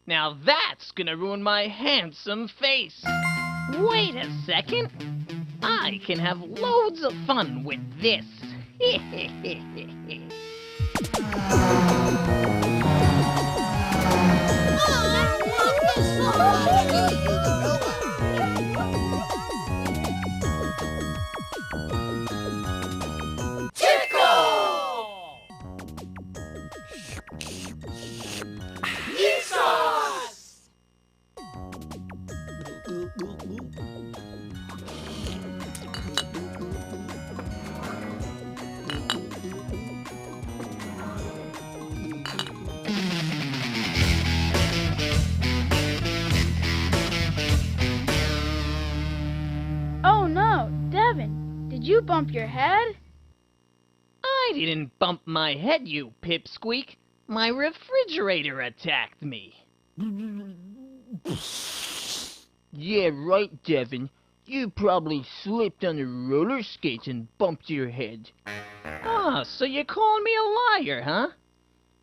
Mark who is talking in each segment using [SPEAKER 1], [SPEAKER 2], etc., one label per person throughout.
[SPEAKER 1] Now that's gonna ruin my handsome face. Wait a second. I can have loads of fun with this.
[SPEAKER 2] Tickle! Meatsauce!
[SPEAKER 3] Oh no, Devon, did you bump your head?
[SPEAKER 1] I didn't bump my head, you pipsqueak. My refrigerator attacked me.
[SPEAKER 4] Yeah, right, Devon. You probably slipped on the roller skates and bumped your head.
[SPEAKER 1] Oh, so you're calling me a liar, huh?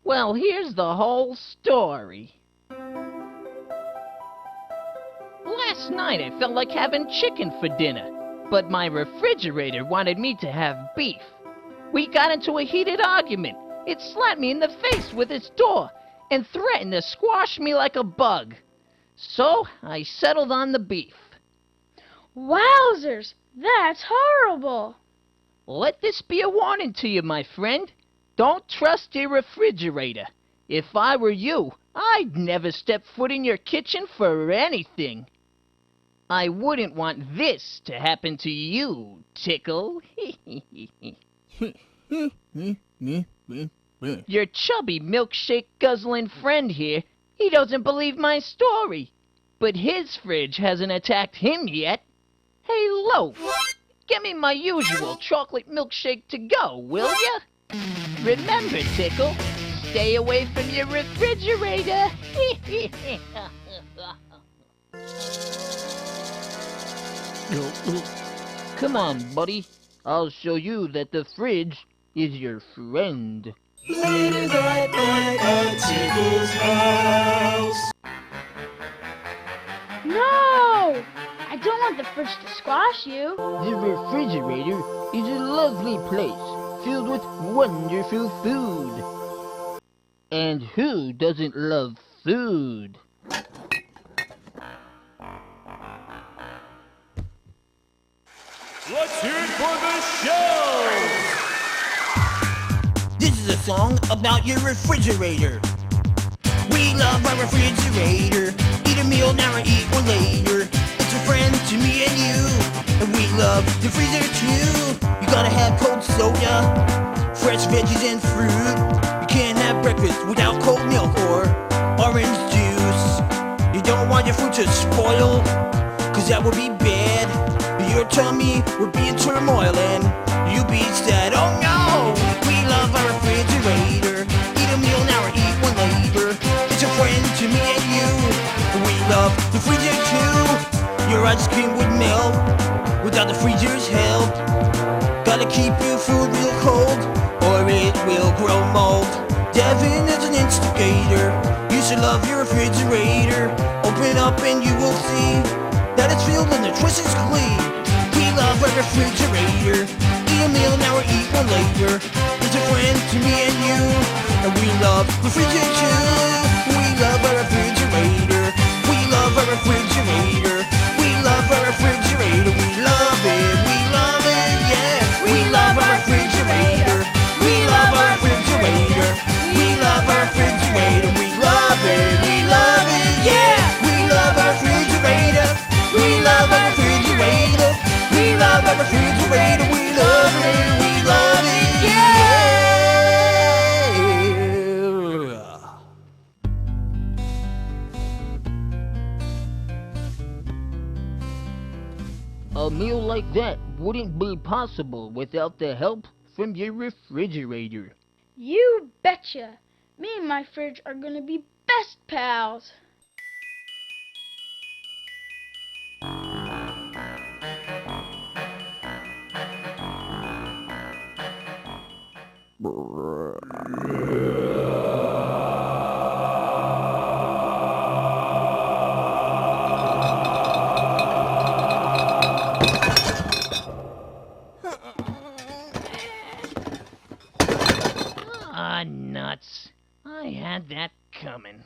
[SPEAKER 1] Well, here's the whole story. Last night I felt like having chicken for dinner, but my refrigerator wanted me to have beef. We got into a heated argument. It slapped me in the face with its door and threatened to squash me like a bug. So I settled on the beef.
[SPEAKER 3] Wowzers, that's horrible.
[SPEAKER 1] Let this be a warning to you, my friend. Don't trust your refrigerator. If I were you, I'd never step foot in your kitchen for anything. I wouldn't want this to happen to you, Tickle. Your chubby milkshake guzzling friend here, he doesn't believe my story. But his fridge hasn't attacked him yet. Hey, Loaf, get me my usual chocolate milkshake to go, will ya? Remember, Tickle, stay away from your refrigerator.
[SPEAKER 4] Come on, buddy. I'll show you that the fridge is your friend.
[SPEAKER 2] Later that night at Tickle's house.
[SPEAKER 3] No! I don't want the fridge to squash you.
[SPEAKER 4] The refrigerator is a lovely place filled with wonderful food. And who doesn't love food?
[SPEAKER 2] Let's hear it for the show!
[SPEAKER 5] This is a song about your refrigerator. We love our refrigerator. Eat a meal now or eat one later. It's a friend to me and you. And we love the freezer too. You gotta have cold soda, fresh veggies and fruit. You can't have breakfast without cold milk or orange juice. You don't want your food to spoil, cause that would be bad. Your tummy would be in turmoil and you'd be sad. Oh no! We love our refrigerator. Eat a meal now or eat one later. It's a friend to me and you. We love the freezer too. Your ice cream would melt without the freezer's help. Gotta keep your food real cold or it will grow mold. Devon is an instigator. You should love your refrigerator. Open up and you will see that it's filled with nutritious glee. We love our refrigerator. Eat a meal now or eat one later. It's a friend to me and you. And we love the freezer too. We love our refrigerator. We love our refrigerator. We love our refrigerator. We love it. We love it. Yeah. We love our refrigerator. We love our refrigerator. We love our refrigerator. We love it. We love it. Yeah. We love our refrigerator. We love our refrigerator. We love our refrigerator. We love it. We love it. Yeah.
[SPEAKER 4] A meal like that wouldn't be possible without the help from your refrigerator.
[SPEAKER 3] You betcha. Me and my fridge are gonna be best pals.
[SPEAKER 1] Ah, nuts. I had that coming.